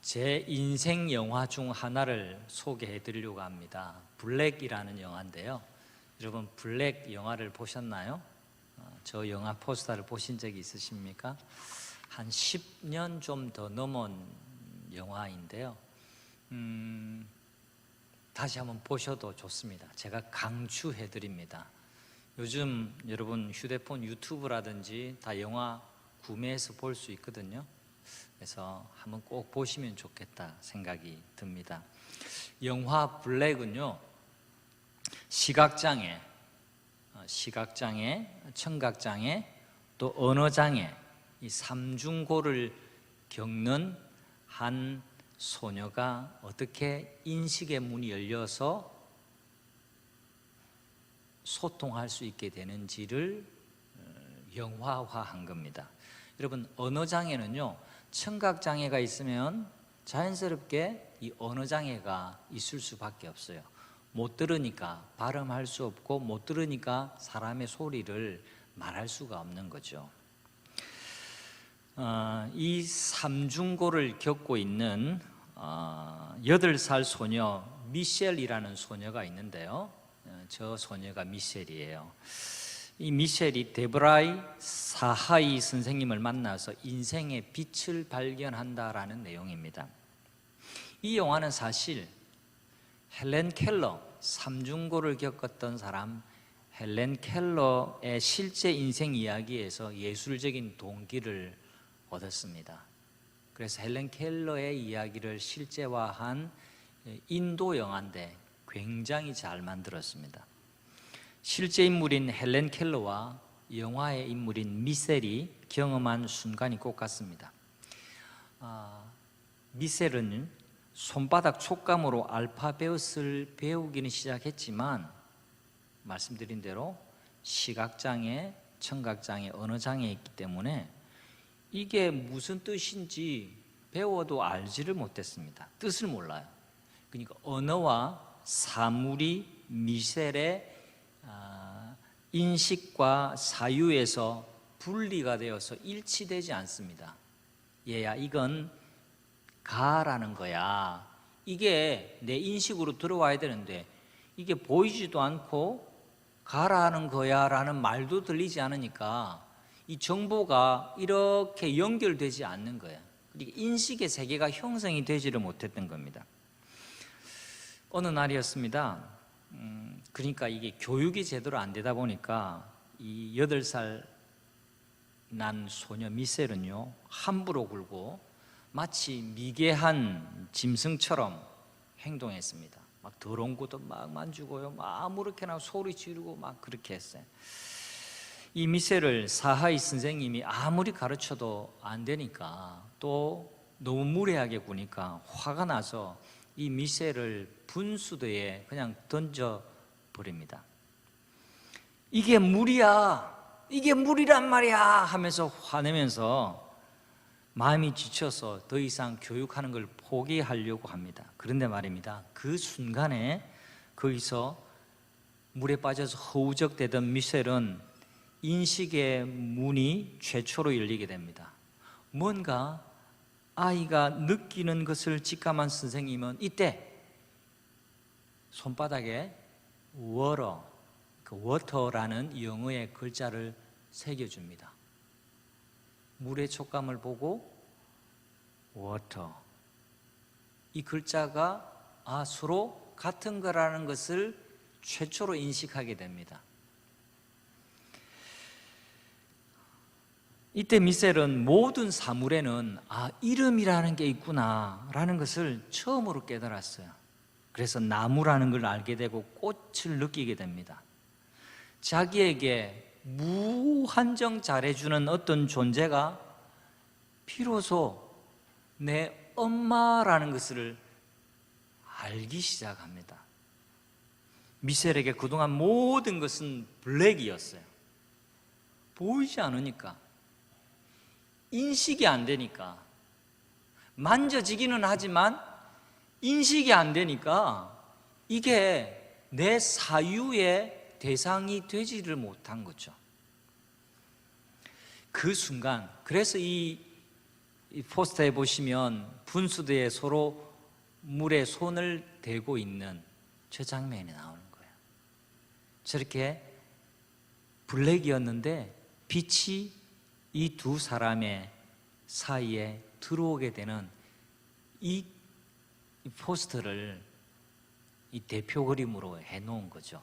제 인생 영화 중 하나를 소개해 드리려고 합니다. 블랙이라는 영화인데요. 여러분 블랙 영화를 보셨나요? 저 영화 포스터를 보신 적이 있으십니까? 한 10년 좀 더 넘은 영화인데요. 다시 한번 보셔도 좋습니다. 제가 강추해 드립니다. 요즘 여러분 휴대폰 유튜브라든지 다 영화 구매해서 볼 수 있거든요. 그래서 한번 꼭 보시면 좋겠다 생각이 듭니다. 영화 블랙은요, 시각장애, 청각장애, 또 언어장애, 이 삼중고를 겪는 한 소녀가 어떻게 인식의 문이 열려서 소통할 수 있게 되는지를 영화화한 겁니다. 여러분, 언어장애는요, 청각장애가 있으면 자연스럽게 이 언어장애가 있을 수밖에 없어요. 못 들으니까 발음할 수 없고, 못 들으니까 사람의 소리를 말할 수가 없는 거죠. 이 삼중고를 겪고 있는 8살 소녀 미셸이라는 소녀가 있는데요. 저 소녀가 미셸이에요. 이 미셸이 데브라이 사하이 선생님을 만나서 인생의 빛을 발견한다라는 내용입니다. 이 영화는 사실 헬렌 켈러, 삼중고를 겪었던 사람 헬렌 켈러의 실제 인생 이야기에서 예술적인 동기를 얻었습니다. 그래서 헬렌 켈러의 이야기를 실제화한 인도 영화인데 굉장히 잘 만들었습니다. 실제 인물인 헬렌 켈러와 영화의 인물인 미셸이 경험한 순간이 꼭 같습니다. 미셸은 손바닥 촉감으로 알파벳을 배우기는 시작했지만 말씀드린 대로 시각장애, 청각장애, 언어장애가 있기 때문에 이게 무슨 뜻인지 배워도 알지를 못했습니다. 뜻을 몰라요. 그러니까 언어와 사물이 미셸의 인식과 사유에서 분리가 되어서 일치되지 않습니다. 얘야, 이건 가라는 거야. 이게 내 인식으로 들어와야 되는데 이게 보이지도 않고 가라는 거야 라는 말도 들리지 않으니까 이 정보가 이렇게 연결되지 않는 거예요. 그러니까 인식의 세계가 형성이 되지를 못했던 겁니다. 어느 날이었습니다. 그러니까 이게 교육이 제대로 안 되다 보니까 이 8살 난 소녀 미셸은요, 함부로 굴고 마치 미개한 짐승처럼 행동했습니다. 막 더러운 것도 막 만지고요, 막 아무렇게나 소리 지르고 막 그렇게 했어요. 이 미셸을 사하이 선생님이 아무리 가르쳐도 안 되니까, 또 너무 무례하게 구니까 화가 나서 이 미셸을 분수대에 그냥 던져버립니다. 이게 물이야, 이게 물이란 말이야 하면서 화내면서 마음이 지쳐서 더 이상 교육하는 걸 포기하려고 합니다. 그런데 말입니다, 그 순간에 거기서 물에 빠져서 허우적대던 미셸은 인식의 문이 최초로 열리게 됩니다. 뭔가 아이가 느끼는 것을 직감한 선생님은 이때 손바닥에 water, 그 water라는 영어의 글자를 새겨줍니다. 물의 촉감을 보고 water, 이 글자가 서로 같은 거라는 것을 최초로 인식하게 됩니다. 이때 미셸은 모든 사물에는 이름이라는 게 있구나 라는 것을 처음으로 깨달았어요. 그래서 나무라는 걸 알게 되고 꽃을 느끼게 됩니다. 자기에게 무한정 잘해주는 어떤 존재가 비로소 내 엄마라는 것을 알기 시작합니다. 미셸에게 그동안 모든 것은 블랙이었어요. 보이지 않으니까, 인식이 안 되니까, 만져지기는 하지만 인식이 안 되니까 이게 내 사유의 대상이 되지를 못한 거죠. 그 순간, 그래서 이 이 포스터에 보시면 분수대에 서로 물에 손을 대고 있는 저 장면이 나오는 거예요. 저렇게 블랙이었는데 빛이 이 두 사람의 사이에 들어오게 되는 이 포스터를 이 대표 그림으로 해놓은 거죠.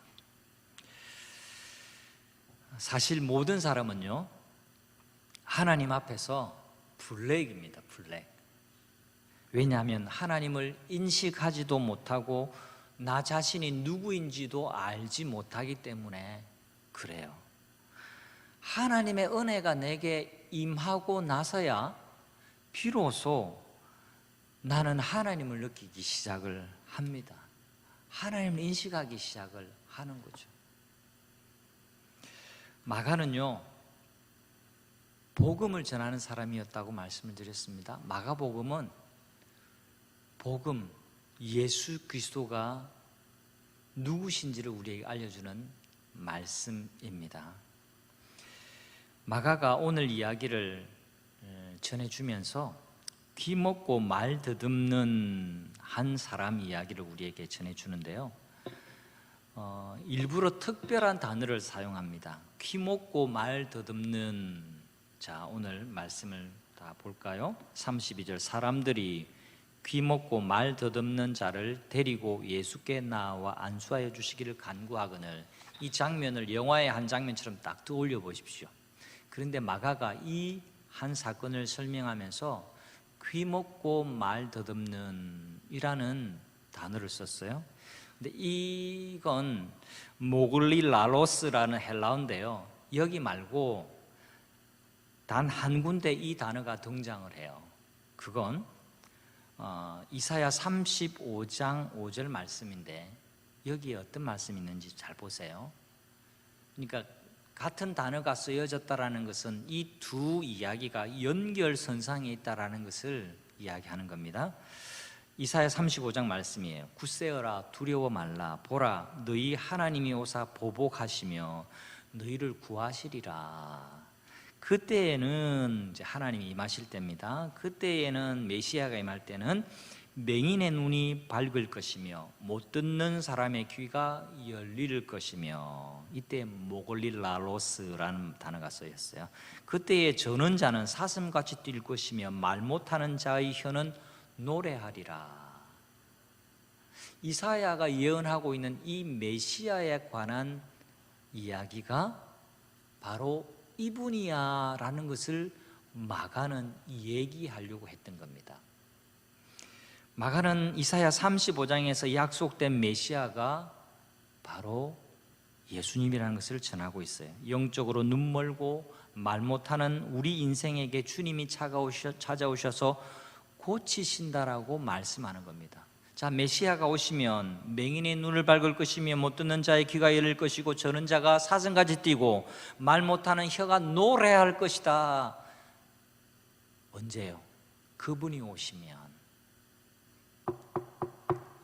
사실 모든 사람은요, 하나님 앞에서 블랙입니다. 블랙. 왜냐하면 하나님을 인식하지도 못하고 나 자신이 누구인지도 알지 못하기 때문에 그래요. 하나님의 은혜가 내게 임하고 나서야 비로소 나는 하나님을 느끼기 시작을 합니다. 하나님을 인식하기 시작을 하는 거죠. 마가는요, 복음을 전하는 사람이었다고 말씀을 드렸습니다. 마가복음은 복음, 예수 그리스도가 누구신지를 우리에게 알려주는 말씀입니다. 마가가 오늘 이야기를 전해주면서 귀 먹고 말 더듬는 한 사람 이야기를 우리에게 전해주는데요, 일부러 특별한 단어를 사용합니다. 귀 먹고 말 더듬는. 자, 오늘 말씀을 다 볼까요? 32절, 사람들이 귀 먹고 말 더듬는 자를 데리고 예수께 나와 안수하여 주시기를 간구하거늘. 이 장면을 영화의 한 장면처럼 딱 떠올려 보십시오. 그런데 마가가 이 한 사건을 설명하면서 귀 먹고 말 더듬는 이라는 단어를 썼어요. 근데 이건 모글리라로스라는 헬라어인데요, 여기 말고 단 한 군데 이 단어가 등장을 해요. 그건 이사야 35장 5절 말씀인데, 여기에 어떤 말씀이 있는지 잘 보세요. 그러니까 같은 단어가 쓰여졌다라는 것은 이 두 이야기가 연결선상에 있다라는 것을 이야기하는 겁니다. 이사야 35장 말씀이에요. 굳세어라, 두려워 말라. 보라, 너희 하나님이 오사 보복하시며 너희를 구하시리라. 그때에는 이제 하나님이 임하실 때입니다. 그때에는 메시아가 임할 때는 맹인의 눈이 밝을 것이며 못 듣는 사람의 귀가 열릴 것이며, 이때 모글리라로스라는 단어가 쓰였어요. 그때의 전언자는 사슴같이 뛸 것이며 말 못하는 자의 혀는 노래하리라. 이사야가 예언하고 있는 이 메시아에 관한 이야기가 바로 이분이야 라는 것을 마가는 얘기하려고 했던 겁니다. 마가는 이사야 35장에서 약속된 메시아가 바로 예수님이라는 것을 전하고 있어요. 영적으로 눈멀고 말 못하는 우리 인생에게 주님이 찾아오셔서 고치신다라고 말씀하는 겁니다. 자, 메시아가 오시면 맹인의 눈을 밝을 것이며 못 듣는 자의 귀가 열릴 것이고 저는 자가 사슴같이 뛰고 말 못하는 혀가 노래할 것이다. 언제요? 그분이 오시면.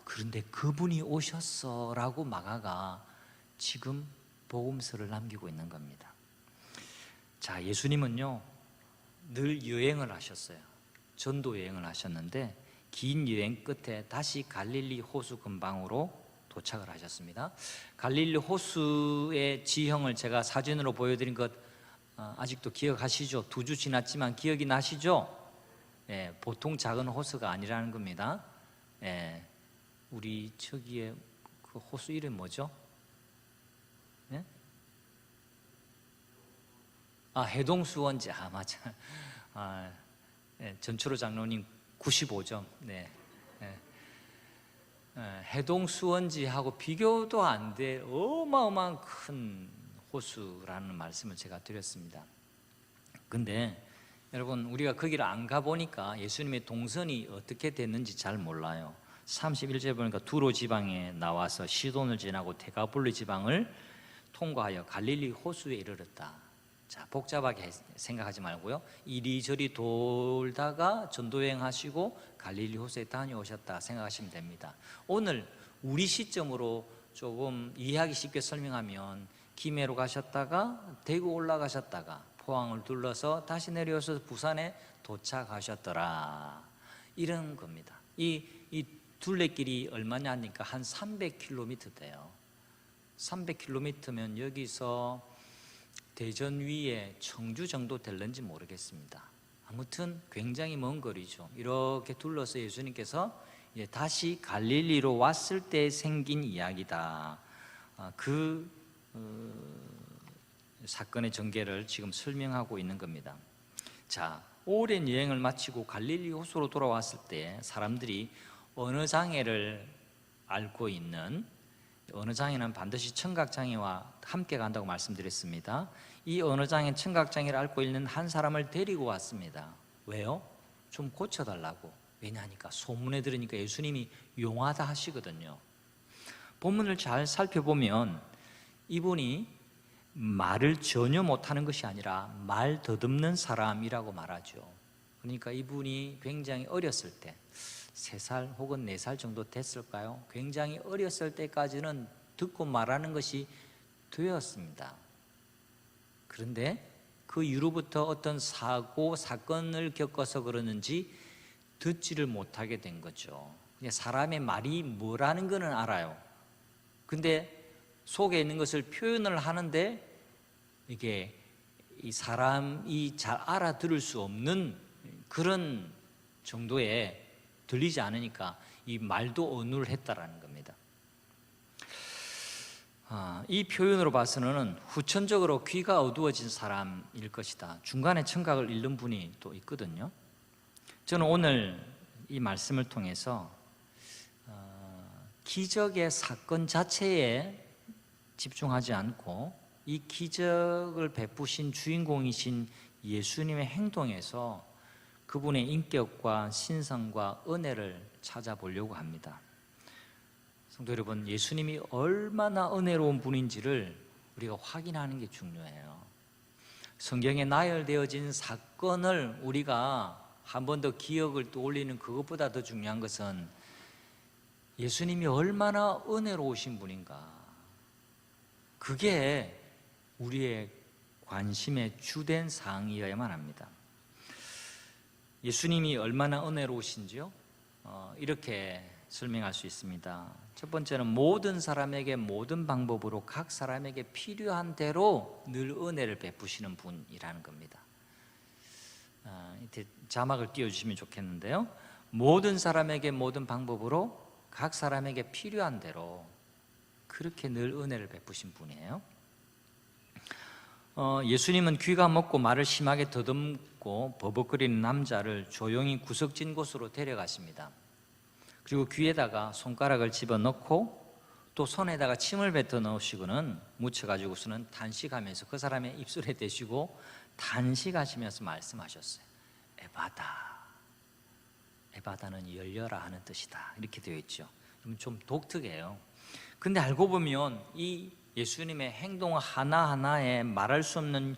그런데 그분이 오셨어 라고 마가가 지금 복음서를 남기고 있는 겁니다. 자, 예수님은요 늘 여행을 하셨어요. 전도 여행을 하셨는데 긴 여행 끝에 다시 갈릴리 호수 근방으로 도착을 하셨습니다. 갈릴리 호수의 지형을 제가 사진으로 보여드린 것 아직도 기억하시죠? 2주 지났지만 기억이 나시죠? 예, 보통 작은 호수가 아니라는 겁니다. 예, 우리 저기에 그 호수 이름 뭐죠? 예? 해동수원지. 맞아. 예, 전초로 장로님 95점. 네. 해동수원지하고 비교도 안 돼 어마어마한 큰 호수라는 말씀을 제가 드렸습니다. 근데 여러분, 우리가 거기를 안 가보니까 예수님의 동선이 어떻게 됐는지 잘 몰라요. 31절 보니까 두로 지방에 나와서 시돈을 지나고 데가볼리 지방을 통과하여 갈릴리 호수에 이르렀다. 자, 복잡하게 생각하지 말고요, 이리저리 돌다가 전도여행 하시고 갈릴리 호수에 다녀오셨다 생각하시면 됩니다. 오늘 우리 시점으로 조금 이해하기 쉽게 설명하면 김해로 가셨다가 대구 올라가셨다가 포항을 둘러서 다시 내려와서 부산에 도착하셨더라. 이런 겁니다. 이 둘레길이 얼마냐 하니까 한 300km 돼요. 300km면 여기서 대전 위에 청주 정도 될는지 모르겠습니다. 아무튼 굉장히 먼 거리죠. 이렇게 둘러서 예수님께서 이제 다시 갈릴리로 왔을 때 생긴 이야기다. 사건의 전개를 지금 설명하고 있는 겁니다. 자, 오랜 여행을 마치고 갈릴리 호수로 돌아왔을 때 사람들이 언어장애를 앓고 있는, 언어장애는 반드시 청각장애와 함께 간다고 말씀드렸습니다. 이 언어장애, 청각장애를 앓고 있는 한 사람을 데리고 왔습니다. 왜요? 좀 고쳐달라고. 왜냐하니까 소문에 들으니까 예수님이 용하다 하시거든요. 본문을 잘 살펴보면 이분이 말을 전혀 못하는 것이 아니라 말 더듬는 사람이라고 말하죠. 그러니까 이분이 굉장히 어렸을 때 3살 혹은 4살 정도 됐을까요? 굉장히 어렸을 때까지는 듣고 말하는 것이 되었습니다. 그런데 그 이후로부터 어떤 사건을 겪어서 그러는지 듣지를 못하게 된 거죠. 그냥 사람의 말이 뭐라는 거는 알아요. 근데 속에 있는 것을 표현을 하는데 이게 이 사람이 잘 알아들을 수 없는 그런 정도에 들리지 않으니까 이 말도 언어를 했다라는 겁니다. 이 표현으로 봐서는 후천적으로 귀가 어두워진 사람일 것이다. 중간에 청각을 잃는 분이 또 있거든요. 저는 오늘 이 말씀을 통해서 기적의 사건 자체에 집중하지 않고 이 기적을 베푸신 주인공이신 예수님의 행동에서 그분의 인격과 신성과 은혜를 찾아보려고 합니다. 성도 여러분, 예수님이 얼마나 은혜로운 분인지를 우리가 확인하는 게 중요해요. 성경에 나열되어진 사건을 우리가 한 번 더 기억을 떠올리는 그것보다 더 중요한 것은 예수님이 얼마나 은혜로우신 분인가. 그게 우리의 관심의 주된 사항이어야만 합니다. 예수님이 얼마나 은혜로우신지요? 이렇게 설명할 수 있습니다. 첫 번째는 모든 사람에게 모든 방법으로 각 사람에게 필요한 대로 늘 은혜를 베푸시는 분이라는 겁니다. 자막을 띄워주시면 좋겠는데요. 모든 사람에게 모든 방법으로 각 사람에게 필요한 대로 그렇게 늘 은혜를 베푸신 분이에요. 예수님은 귀가 먹고 말을 심하게 더듬고 버벅거리는 남자를 조용히 구석진 곳으로 데려가십니다. 그리고 귀에다가 손가락을 집어넣고 또 손에다가 침을 뱉어 넣으시고는 묻혀가지고서는 단식하면서 그 사람의 입술에 대시고 단식하시면서 말씀하셨어요. 에바다는 열려라 하는 뜻이다. 이렇게 되어 있죠. 좀 독특해요. 근데 알고 보면 이 예수님의 행동 하나하나에 말할 수 없는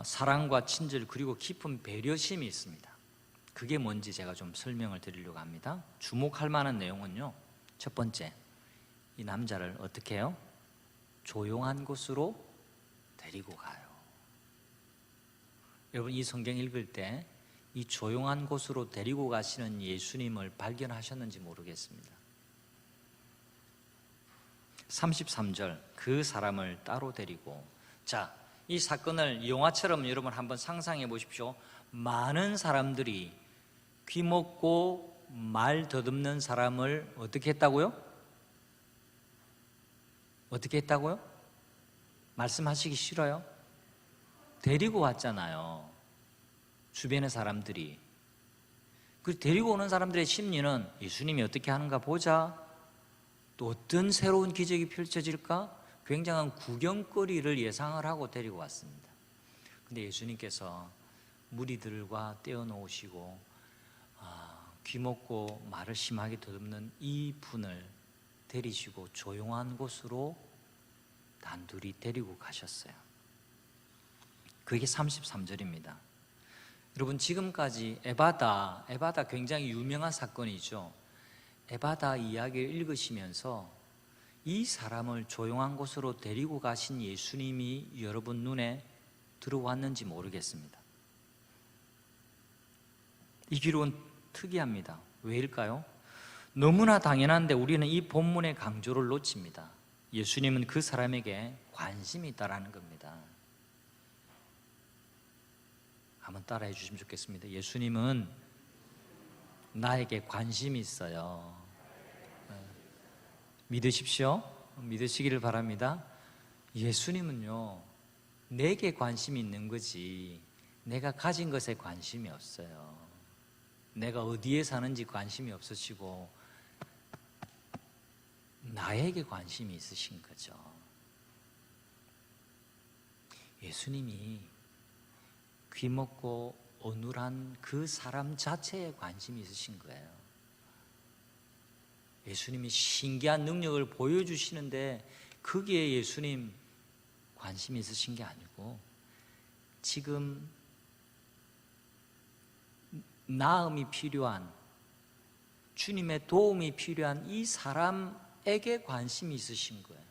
사랑과 친절 그리고 깊은 배려심이 있습니다. 그게 뭔지 제가 좀 설명을 드리려고 합니다. 주목할 만한 내용은요, 첫 번째, 이 남자를 어떻게 해요? 조용한 곳으로 데리고 가요. 여러분, 이 성경 읽을 때 이 조용한 곳으로 데리고 가시는 예수님을 발견하셨는지 모르겠습니다. 33절, 그 사람을 따로 데리고. 자, 이 사건을 영화처럼 여러분 한번 상상해 보십시오. 많은 사람들이 귀 먹고 말 더듬는 사람을 어떻게 했다고요? 어떻게 했다고요? 말씀하시기 싫어요? 데리고 왔잖아요. 주변의 사람들이. 그 데리고 오는 사람들의 심리는 예수님이 어떻게 하는가 보자, 또 어떤 새로운 기적이 펼쳐질까, 굉장한 구경거리를 예상을 하고 데리고 왔습니다. 근데 예수님께서 무리들과 떼어놓으시고 귀 먹고 말을 심하게 더듬는 이 분을 데리시고 조용한 곳으로 단둘이 데리고 가셨어요. 그게 33절입니다. 여러분, 지금까지 에바다 굉장히 유명한 사건이죠. 에바다 이야기를 읽으시면서 이 사람을 조용한 곳으로 데리고 가신 예수님이 여러분 눈에 들어왔는지 모르겠습니다. 이 기록은 특이합니다. 왜일까요? 너무나 당연한데 우리는 이 본문의 강조를 놓칩니다. 예수님은 그 사람에게 관심이 있다라는 겁니다. 한번 따라해 주시면 좋겠습니다. 예수님은 나에게 관심이 있어요. 믿으십시오. 믿으시기를 바랍니다. 예수님은요, 내게 관심이 있는 거지 내가 가진 것에 관심이 없어요. 내가 어디에 사는지 관심이 없으시고 나에게 관심이 있으신 거죠. 예수님이 귀먹고 어눌한 그 사람 자체에 관심이 있으신 거예요. 예수님이 신기한 능력을 보여주시는데 거기에 예수님 관심이 있으신 게 아니고 지금 나음이 필요한, 주님의 도움이 필요한 이 사람에게 관심이 있으신 거예요.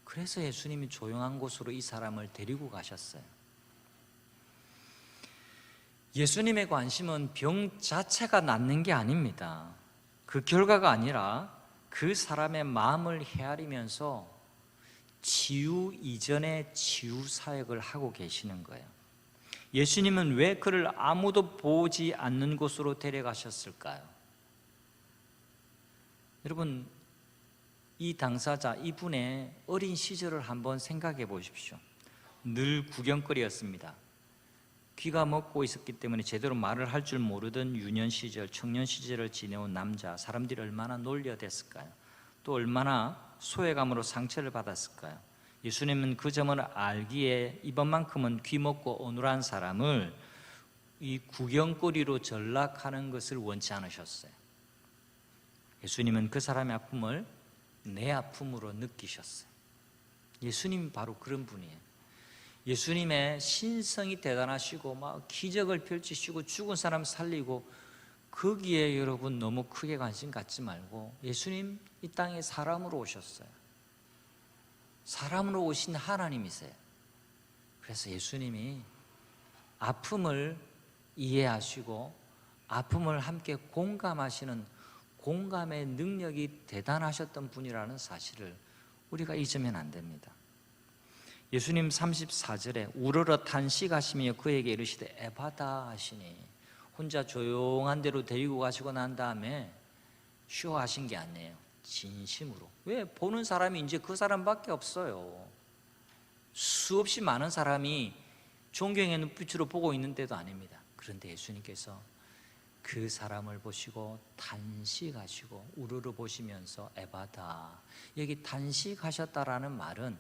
그래서 예수님이 조용한 곳으로 이 사람을 데리고 가셨어요. 예수님의 관심은 병 자체가 낫는 게 아닙니다. 그 결과가 아니라 그 사람의 마음을 헤아리면서 치유 이전의 치유 사역을 하고 계시는 거예요. 예수님은 왜 그를 아무도 보지 않는 곳으로 데려가셨을까요? 여러분, 이 당사자, 이분의 어린 시절을 한번 생각해 보십시오. 늘 구경거리였습니다. 귀가 먹고 있었기 때문에 제대로 말을 할 줄 모르던 유년 시절, 청년 시절을 지내온 남자, 사람들이 얼마나 놀려댔을까요? 또 얼마나 소외감으로 상처를 받았을까요? 예수님은 그 점을 알기에 이번만큼은 귀먹고 어눌한 사람을 이 구경거리로 전락하는 것을 원치 않으셨어요. 예수님은 그 사람의 아픔을 내 아픔으로 느끼셨어요. 예수님이 바로 그런 분이에요. 예수님의 신성이 대단하시고 막 기적을 펼치시고 죽은 사람 살리고 거기에 여러분 너무 크게 관심 갖지 말고 예수님 이 땅에 사람으로 오셨어요. 사람으로 오신 하나님이세요. 그래서 예수님이 아픔을 이해하시고 아픔을 함께 공감하시는 공감의 능력이 대단하셨던 분이라는 사실을 우리가 잊으면 안 됩니다. 예수님 34절에 우러러 탄식하시며 그에게 이르시되 에바다 하시니 혼자 조용한 데로 데리고 가시고 난 다음에 쇼하신 게 아니에요. 진심으로. 왜? 보는 사람이 이제 그 사람밖에 없어요. 수없이 많은 사람이 존경의 눈빛으로 보고 있는 때도 아닙니다. 그런데 예수님께서 그 사람을 보시고 탄식하시고 우르르 보시면서 에바다, 여기 탄식하셨다라는 말은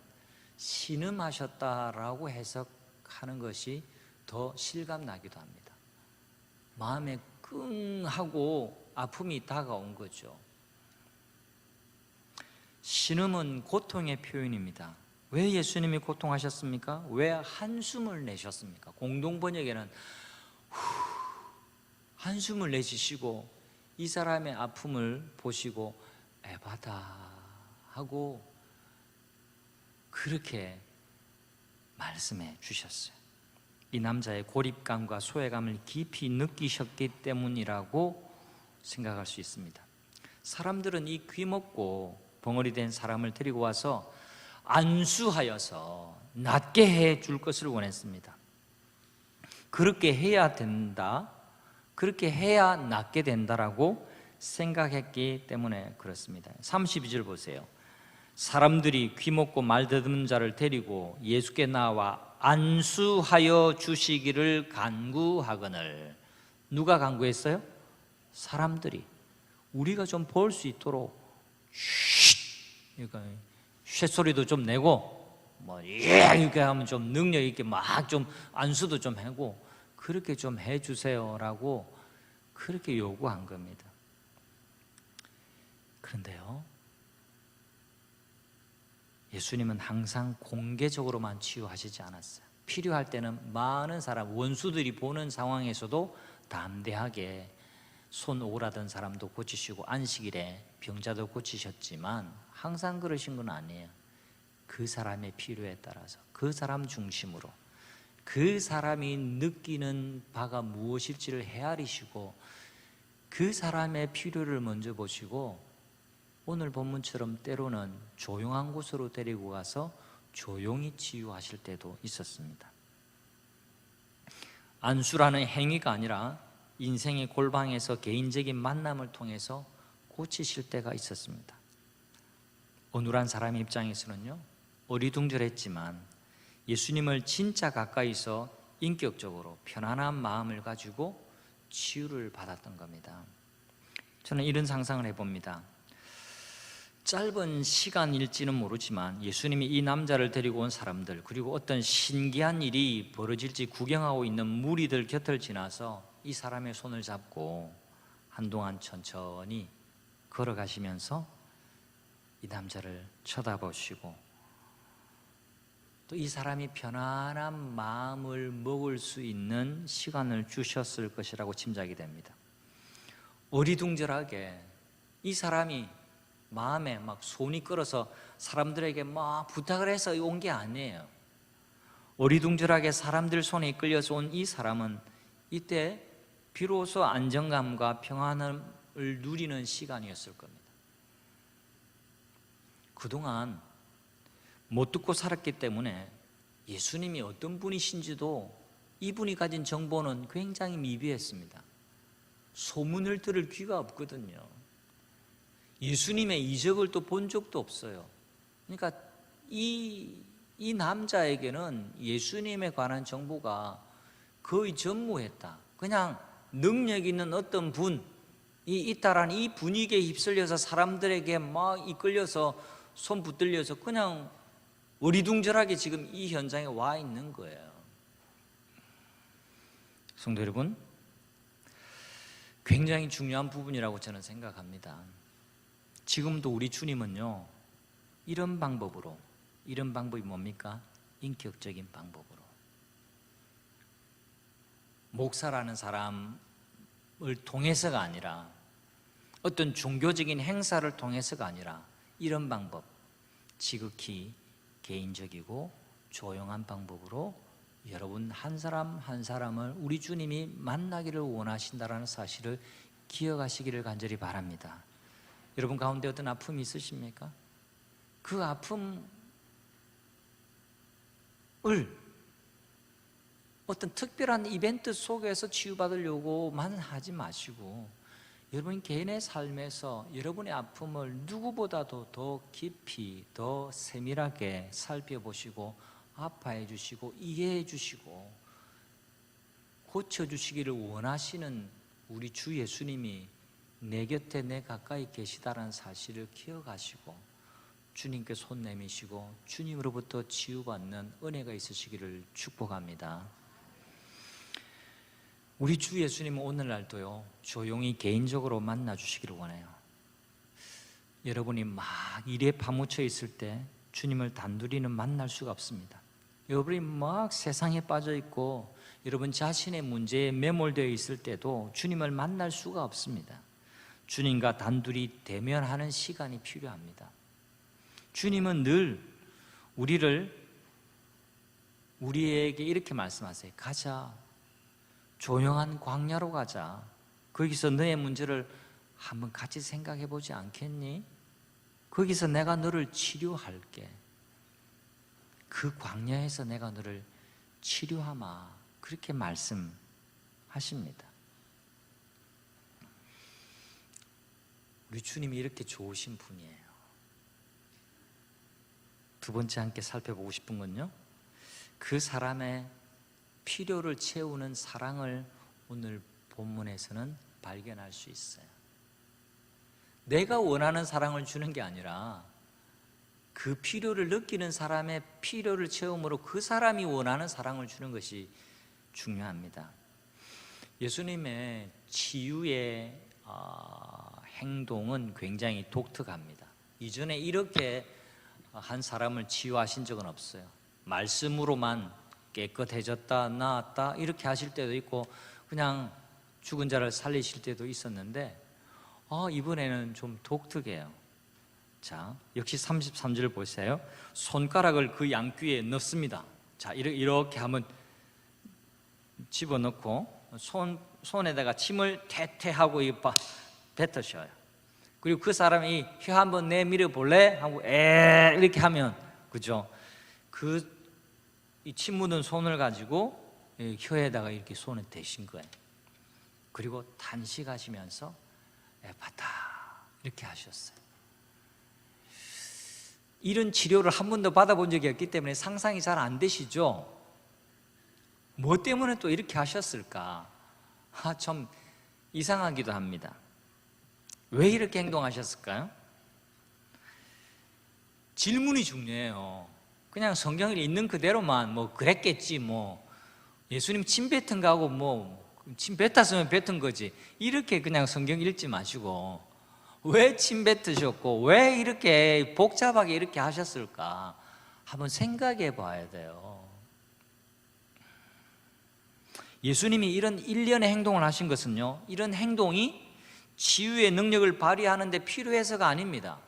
신음하셨다라고 해석하는 것이 더 실감나기도 합니다. 마음에 끙 하고 아픔이 다가온 거죠. 신음은 고통의 표현입니다. 왜 예수님이 고통하셨습니까? 왜 한숨을 내셨습니까? 공동번역에는 한숨을 내쉬시고 이 사람의 아픔을 보시고 에바다 하고 그렇게 말씀해 주셨어요. 이 남자의 고립감과 소외감을 깊이 느끼셨기 때문이라고 생각할 수 있습니다. 사람들은 이 귀먹고 벙어리 된 사람을 데리고 와서 안수하여서 낫게 해 줄 것을 원했습니다. 그렇게 해야 된다, 그렇게 해야 낫게 된다라고 생각했기 때문에 그렇습니다. 32절 보세요. 사람들이 귀먹고 말더듬는 자를 데리고 예수께 나와 안수하여 주시기를 간구하거늘. 누가 간구했어요? 사람들이. 우리가 좀 볼 수 있도록 그러니까 쇳소리도 좀 내고 이렇게 하면 좀 능력 있게 막 좀 안수도 좀 하고 그렇게 좀 해주세요라고 그렇게 요구한 겁니다. 그런데요, 예수님은 항상 공개적으로만 치유하시지 않았어요. 필요할 때는 많은 사람, 원수들이 보는 상황에서도 담대하게 손 오그라든 사람도 고치시고 안식일에 병자도 고치셨지만 항상 그러신 건 아니에요. 그 사람의 필요에 따라서 그 사람 중심으로 그 사람이 느끼는 바가 무엇일지를 헤아리시고 그 사람의 필요를 먼저 보시고 오늘 본문처럼 때로는 조용한 곳으로 데리고 가서 조용히 치유하실 때도 있었습니다. 안수라는 행위가 아니라 인생의 골방에서 개인적인 만남을 통해서 고치실 때가 있었습니다. 어눌한 사람의 입장에서는요, 어리둥절했지만 예수님을 진짜 가까이서 인격적으로 편안한 마음을 가지고 치유를 받았던 겁니다. 저는 이런 상상을 해봅니다. 짧은 시간일지는 모르지만 예수님이 이 남자를 데리고 온 사람들, 그리고 어떤 신기한 일이 벌어질지 구경하고 있는 무리들 곁을 지나서 이 사람의 손을 잡고 한동안 천천히 걸어가시면서 이 남자를 쳐다보시고 또 이 사람이 편안한 마음을 먹을 수 있는 시간을 주셨을 것이라고 짐작이 됩니다. 어리둥절하게 이 사람이 마음에 막 손이 끌어서 사람들에게 막 부탁을 해서 온 게 아니에요. 어리둥절하게 사람들 손에 끌려서 온 이 사람은 이때 비로소 안정감과 평안을 누리는 시간이었을 겁니다. 그동안 못 듣고 살았기 때문에 예수님이 어떤 분이신지도 이분이 가진 정보는 굉장히 미비했습니다. 소문을 들을 귀가 없거든요. 예수님의 이적을 또 본 적도 없어요. 그러니까 이 남자에게는 예수님에 관한 정보가 거의 전무했다. 그냥 능력 있는 어떤 분이 있다라는 이 분위기에 휩쓸려서 사람들에게 막 이끌려서 손 붙들려서 그냥 어리둥절하게 지금 이 현장에 와 있는 거예요. 성도 여러분, 굉장히 중요한 부분이라고 저는 생각합니다. 지금도 우리 주님은요, 이런 방법이 뭡니까? 인격적인 방법으로. 목사라는 사람을 통해서가 아니라 어떤 종교적인 행사를 통해서가 아니라 이런 방법, 지극히 개인적이고 조용한 방법으로 여러분 한 사람 한 사람을 우리 주님이 만나기를 원하신다는 사실을 기억하시기를 간절히 바랍니다. 여러분 가운데 어떤 아픔이 있으십니까? 그 아픔을 어떤 특별한 이벤트 속에서 치유받으려고만 하지 마시고 여러분 개인의 삶에서 여러분의 아픔을 누구보다도 더 깊이 더 세밀하게 살펴보시고 아파해 주시고 이해해 주시고 고쳐주시기를 원하시는 우리 주 예수님이 내 곁에 내 가까이 계시다는 사실을 기억하시고 주님께 손 내미시고 주님으로부터 치유받는 은혜가 있으시기를 축복합니다. 우리 주 예수님은 오늘날도요 조용히 개인적으로 만나 주시기를 원해요. 여러분이 막 일에 파묻혀 있을 때 주님을 단둘이는 만날 수가 없습니다. 여러분이 막 세상에 빠져 있고 여러분 자신의 문제에 매몰되어 있을 때도 주님을 만날 수가 없습니다. 주님과 단둘이 대면하는 시간이 필요합니다. 주님은 늘 우리에게 이렇게 말씀하세요. 가자. 조용한 광야로 가자. 거기서 너의 문제를 한번 같이 생각해 보지 않겠니? 거기서 내가 너를 치료할게. 그 광야에서 내가 너를 치료하마. 그렇게 말씀하십니다. 우리 주님이 이렇게 좋으신 분이에요. 두 번째 함께 살펴보고 싶은 건요, 그 사람의 필요를 채우는 사랑을 오늘 본문에서는 발견할 수 있어요. 내가 원하는 사랑을 주는 게 아니라 그 필요를 느끼는 사람의 필요를 채움으로 그 사람이 원하는 사랑을 주는 것이 중요합니다. 예수님의 치유의 행동은 굉장히 독특합니다. 이전에 이렇게 한 사람을 치유하신 적은 없어요. 말씀으로만 깨끗해졌다, 나았다 이렇게 하실 때도 있고 그냥 죽은 자를 살리실 때도 있었는데 이번에는 좀 독특해요. 자, 역시 33절 보세요. 손가락을 그 양귀에 넣습니다. 자, 이렇게 한번 집어넣고 손에다가 침을 퇴퇴하고 뱉으셔요. 그리고 그 사람이 혀 한번 내밀어 볼래? 하고 이렇게 하면, 그죠? 이 침 묻은 손을 가지고 혀에다가 이렇게 손을 대신 거예요. 그리고 탄식하시면서 에파타 이렇게 하셨어요. 이런 치료를 한 번도 받아본 적이 없기 때문에 상상이 잘 안 되시죠? 뭐 때문에 또 이렇게 하셨을까? 좀 이상하기도 합니다. 왜 이렇게 행동하셨을까요? 질문이 중요해요. 그냥 성경에 있는 그대로만 그랬겠지, 예수님 침 뱉은 거하고 침 뱉었으면 뱉은 거지, 이렇게 그냥 성경 읽지 마시고 왜 침 뱉으셨고 왜 이렇게 복잡하게 이렇게 하셨을까 한번 생각해 봐야 돼요. 예수님이 이런 일련의 행동을 하신 것은요, 이런 행동이 치유의 능력을 발휘하는 데 필요해서가 아닙니다.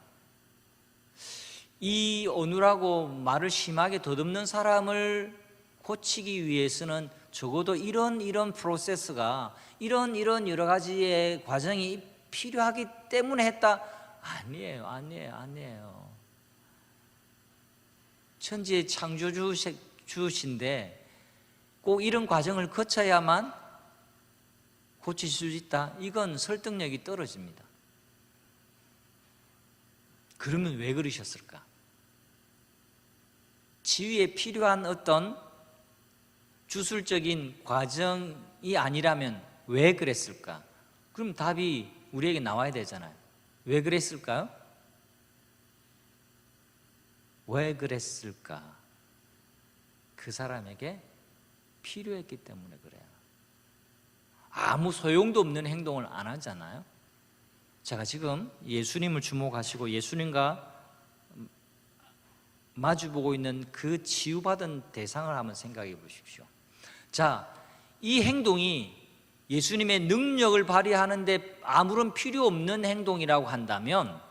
이 어눌하고 말을 심하게 더듬는 사람을 고치기 위해서는 적어도 이런 프로세스가 이런 여러 가지의 과정이 필요하기 때문에 했다? 아니에요. 천지의 창조주신데 꼭 이런 과정을 거쳐야만 고칠 수 있다? 이건 설득력이 떨어집니다. 그러면 왜 그러셨을까? 치유에 필요한 어떤 주술적인 과정이 아니라면 왜 그랬을까? 그럼 답이 우리에게 나와야 되잖아요. 왜 그랬을까요? 왜 그랬을까? 그 사람에게 필요했기 때문에 그래요. 아무 소용도 없는 행동을 안 하잖아요. 제가 지금 예수님을 주목하시고 예수님과 마주보고 있는 그 치유받은 대상을 한번 생각해 보십시오. 자, 이 행동이 예수님의 능력을 발휘하는데 아무런 필요 없는 행동이라고 한다면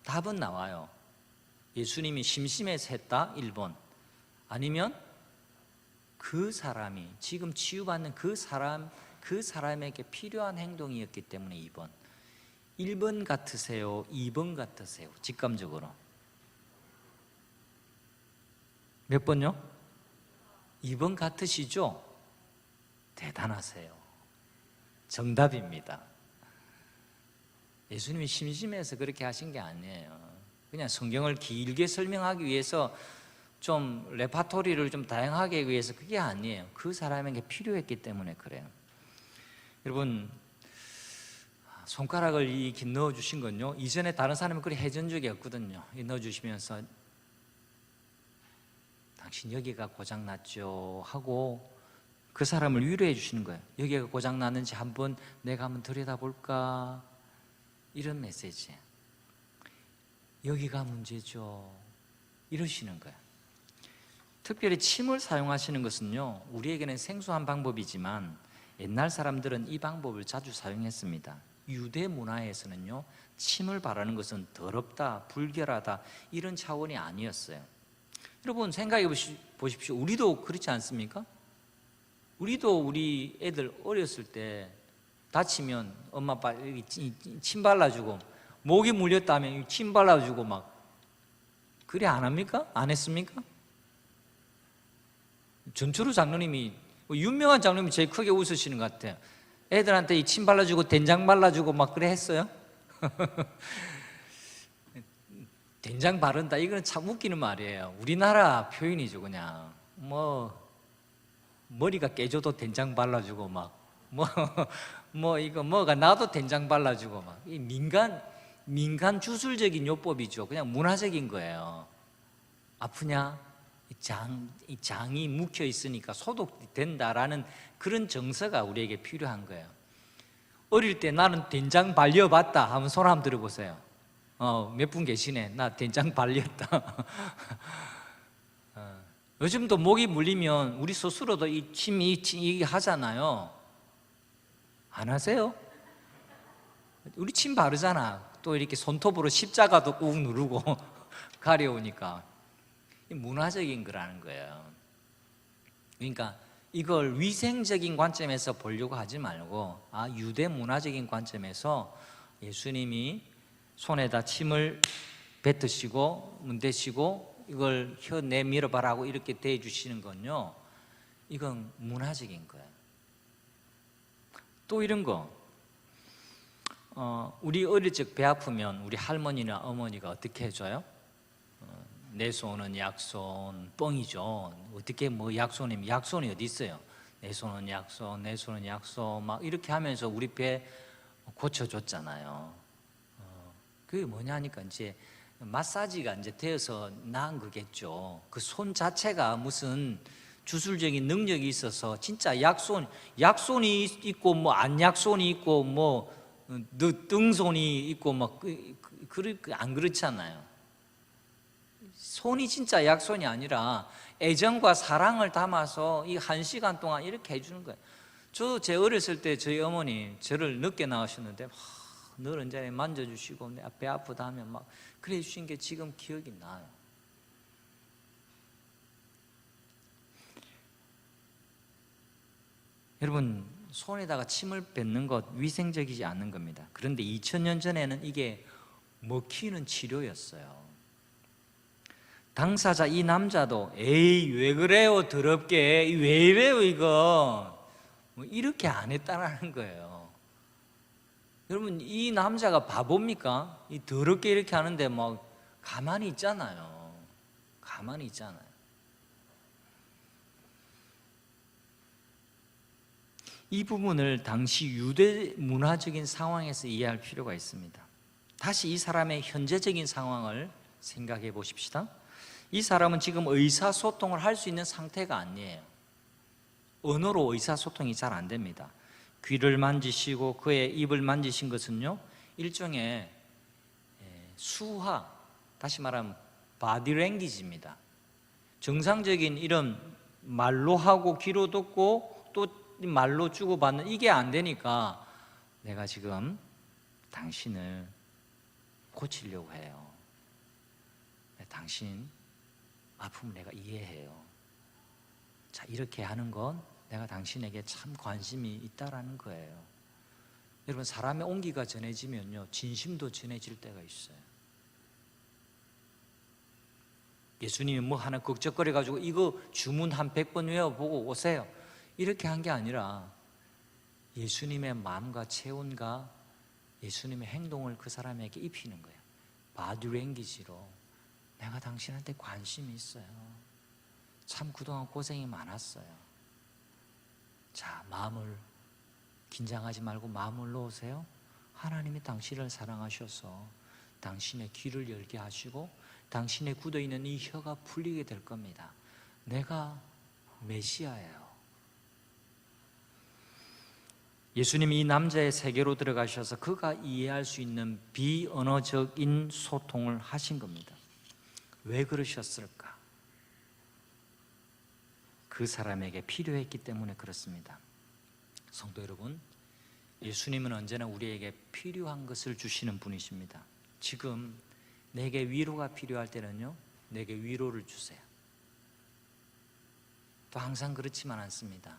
답은 나와요. 예수님이 심심해서 했다 1번, 아니면 그 사람이 지금 치유받는 그 사람에게 필요한 행동이었기 때문에 2번. 1번 같으세요? 2번 같으세요? 직감적으로 몇 번요? 2번 같으시죠? 대단하세요. 정답입니다. 예수님이 심심해서 그렇게 하신 게 아니에요. 그냥 성경을 길게 설명하기 위해서 좀 레파토리를 좀 다양하게 하기 위해서 그게 아니에요. 그 사람에게 필요했기 때문에 그래요. 여러분, 손가락을 이렇게 넣어주신 건요, 이전에 다른 사람이 그렇게 해준 적이 없거든요. 넣어주시면서 당신 여기가 고장났죠 하고 그 사람을 위로해 주시는 거예요. 여기가 고장났는지 내가 한번 들여다볼까, 이런 메시지. 여기가 문제죠 이러시는 거예요. 특별히 침을 사용하시는 것은요, 우리에게는 생소한 방법이지만 옛날 사람들은 이 방법을 자주 사용했습니다. 유대 문화에서는요, 침을 바르는 것은 더럽다, 불결하다, 이런 차원이 아니었어요. 여러분 생각해 보십시오. 우리도 그렇지 않습니까? 우리도 우리 애들 어렸을 때 다치면 엄마 아빠 침 발라주고, 목이 물렸다면 침 발라주고 그래 안 합니까? 안 했습니까? 전철우 장로님이, 유명한 장로님이 제일 크게 웃으시는 것 같아요. 애들한테 침 발라주고 된장 발라주고 그래 했어요. 된장 바른다, 이거는 참 웃기는 말이에요. 우리나라 표현이죠. 그냥 머리가 깨져도 된장 발라주고 이거 뭐가 나도 된장 발라주고 이 민간 주술적인 요법이죠. 그냥 문화적인 거예요. 아프냐? 이 장이 묵혀 있으니까 소독된다라는 그런 정서가 우리에게 필요한 거예요. 어릴 때 나는 된장 발려봤다 하면 손 한번 들어보세요. 몇 분 계시네. 나 된장 발렸다. 요즘도 목이 물리면 우리 스스로도 이 침이 하잖아요. 안 하세요? 우리 침 바르잖아. 또 이렇게 손톱으로 십자가도 꾹 누르고 가려우니까 문화적인 거라는 거예요. 그러니까 이걸 위생적인 관점에서 보려고 하지 말고 유대 문화적인 관점에서 예수님이 손에다 침을 뱉으시고 문대시고 이걸 혀 내밀어봐라고 이렇게 대해주시는 건요, 이건 문화적인 거예요. 또 이런 거, 우리 어릴 적 배 아프면 우리 할머니나 어머니가 어떻게 해줘요? 내 손은 약손, 뻥이죠. 어떻게 뭐 약손이면 약손이 어디 있어요? 내 손은 약손, 내 손은 약손, 막 이렇게 하면서 우리 배 고쳐줬잖아요. 그게 뭐냐니까 이제 마사지가 이제 되어서 나은 거겠죠. 그 손 자체가 무슨 주술적인 능력이 있어서 진짜 약손이 있고 뭐 안약손이 있고 뭐 등손이 있고 막 안 그렇잖아요. 손이 진짜 약손이 아니라 애정과 사랑을 담아서 이 1시간 동안 이렇게 해주는 거예요. 저도 제 어렸을 때 저희 어머니 저를 늦게 나오셨는데 늘 언제 만져주시고 내 배 아프다 하면 막 그래 주신 게 지금 기억이 나요. 여러분, 손에다가 침을 뱉는 것 위생적이지 않는 겁니다. 그런데 2000년 전에는 이게 먹히는 치료였어요. 당사자 이 남자도 에이 왜 그래요 더럽게 왜 이래요 이거 뭐 이렇게 안 했다라는 거예요. 여러분, 이 남자가 바보입니까? 이 더럽게 이렇게 하는데 막 가만히 있잖아요. 가만히 있잖아요. 이 부분을 당시 유대 문화적인 상황에서 이해할 필요가 있습니다. 다시 이 사람의 현재적인 상황을 생각해 보십시다. 이 사람은 지금 의사소통을 할 수 있는 상태가 아니에요. 언어로 의사소통이 잘 안 됩니다. 귀를 만지시고 그의 입을 만지신 것은요, 일종의 수화, 다시 말하면 바디랭귀지입니다. 정상적인 이런 말로 하고 귀로 듣고 또 말로 주고받는 이게 안 되니까 내가 지금 당신을 고치려고 해요. 당신 아픔을 내가 이해해요. 자, 이렇게 하는 건 내가 당신에게 참 관심이 있다라는 거예요. 여러분, 사람의 온기가 전해지면요, 진심도 전해질 때가 있어요. 예수님이 뭐 하나 걱정거려가지고 이거 주문 한 100번 외워보고 오세요 이렇게 한 게 아니라 예수님의 마음과 체온과 예수님의 행동을 그 사람에게 입히는 거예요. 바디랭귀지로 내가 당신한테 관심이 있어요. 참 그동안 고생이 많았어요. 자, 마음을 긴장하지 말고 마음을 놓으세요. 하나님이 당신을 사랑하셔서 당신의 귀를 열게 하시고 당신의 굳어있는 이 혀가 풀리게 될 겁니다. 내가 메시아예요. 예수님이 이 남자의 세계로 들어가셔서 그가 이해할 수 있는 비언어적인 소통을 하신 겁니다. 왜 그러셨을까? 그 사람에게 필요했기 때문에 그렇습니다. 성도 여러분, 예수님은 언제나 우리에게 필요한 것을 주시는 분이십니다. 지금 내게 위로가 필요할 때는요, 내게 위로를 주세요. 또 항상 그렇지만 않습니다.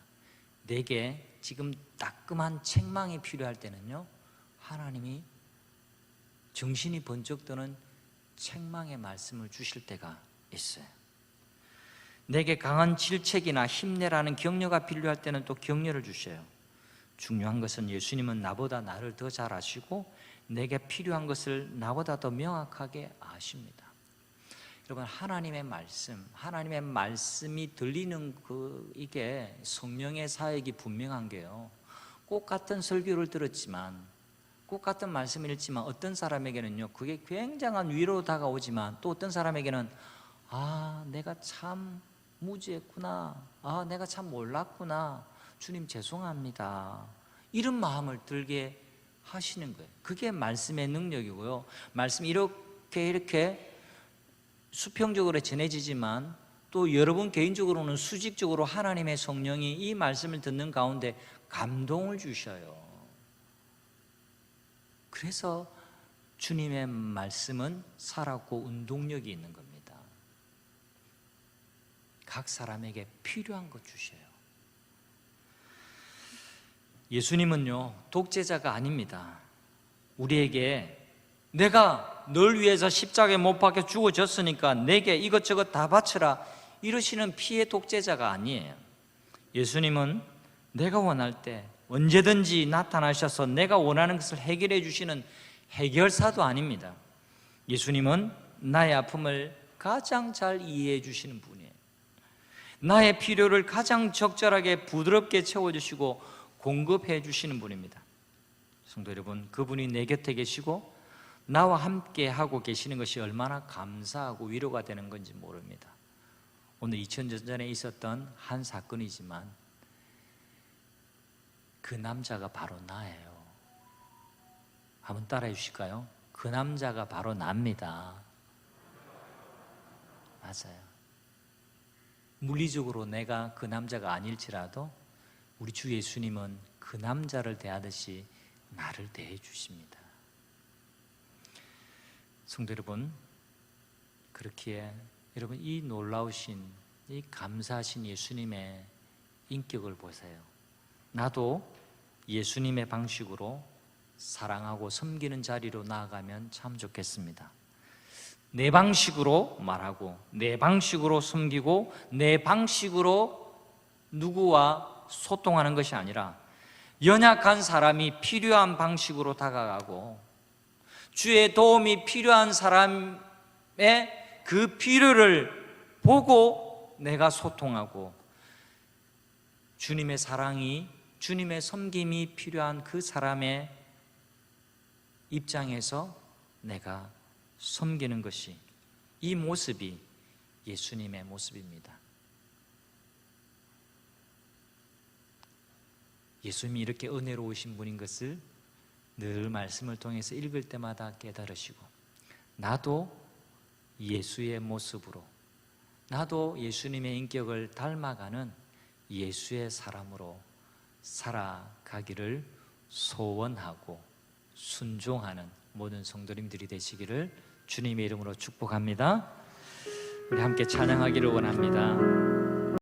내게 지금 따끔한 책망이 필요할 때는요, 하나님이 정신이 번쩍 드는 책망의 말씀을 주실 때가 있어요. 내게 강한 질책이나 힘내라는 격려가 필요할 때는 또 격려를 주셔요. 중요한 것은 예수님은 나보다 나를 더 잘 아시고 내게 필요한 것을 나보다 더 명확하게 아십니다. 여러분, 하나님의 말씀이 들리는 이게 성령의 사역이 분명한 게요, 꼭 같은 설교를 들었지만 꼭 같은 말씀을 읽지만 어떤 사람에게는요 그게 굉장한 위로로 다가오지만 또 어떤 사람에게는 내가 참 무지했구나, 내가 참 몰랐구나, 주님 죄송합니다, 이런 마음을 들게 하시는 거예요. 그게 말씀의 능력이고요, 말씀이 이렇게 수평적으로 전해지지만 또 여러분 개인적으로는 수직적으로 하나님의 성령이 이 말씀을 듣는 가운데 감동을 주셔요. 그래서 주님의 말씀은 살았고 운동력이 있는 겁니다. 각 사람에게 필요한 것 주셔요. 예수님은요, 독재자가 아닙니다. 우리에게 내가 널 위해서 십자가에 못 박혀 죽어졌으니까 내게 이것저것 다 바쳐라 이러시는 피해 독재자가 아니에요. 예수님은 내가 원할 때 언제든지 나타나셔서 내가 원하는 것을 해결해 주시는 해결사도 아닙니다. 예수님은 나의 아픔을 가장 잘 이해해 주시는 분이에요. 나의 필요를 가장 적절하게 부드럽게 채워주시고 공급해 주시는 분입니다. 성도 여러분, 그분이 내 곁에 계시고 나와 함께 하고 계시는 것이 얼마나 감사하고 위로가 되는 건지 모릅니다. 오늘 2000년 전에 있었던 한 사건이지만 그 남자가 바로 나예요. 한번 따라해 주실까요? 그 남자가 바로 납니다. 맞아요. 물리적으로 내가 그 남자가 아닐지라도 우리 주 예수님은 그 남자를 대하듯이 나를 대해 주십니다. 성도 여러분, 그렇기에 여러분 이 놀라우신, 이 감사하신 예수님의 인격을 보세요. 나도 예수님의 방식으로 사랑하고 섬기는 자리로 나아가면 참 좋겠습니다. 내 방식으로 말하고 내 방식으로 섬기고 내 방식으로 누구와 소통하는 것이 아니라 연약한 사람이 필요한 방식으로 다가가고 주의 도움이 필요한 사람의 그 필요를 보고 내가 소통하고 주님의 사랑이, 주님의 섬김이 필요한 그 사람의 입장에서 내가 섬기는 것이, 이 모습이 예수님의 모습입니다. 예수님이 이렇게 은혜로우신 분인 것을 늘 말씀을 통해서 읽을 때마다 깨달으시고, 나도 예수의 모습으로, 나도 예수님의 인격을 닮아가는 예수의 사람으로 살아가기를 소원하고 순종하는 모든 성도님들이 되시기를 주님의 이름으로 축복합니다. 우리 함께 찬양하기를 원합니다.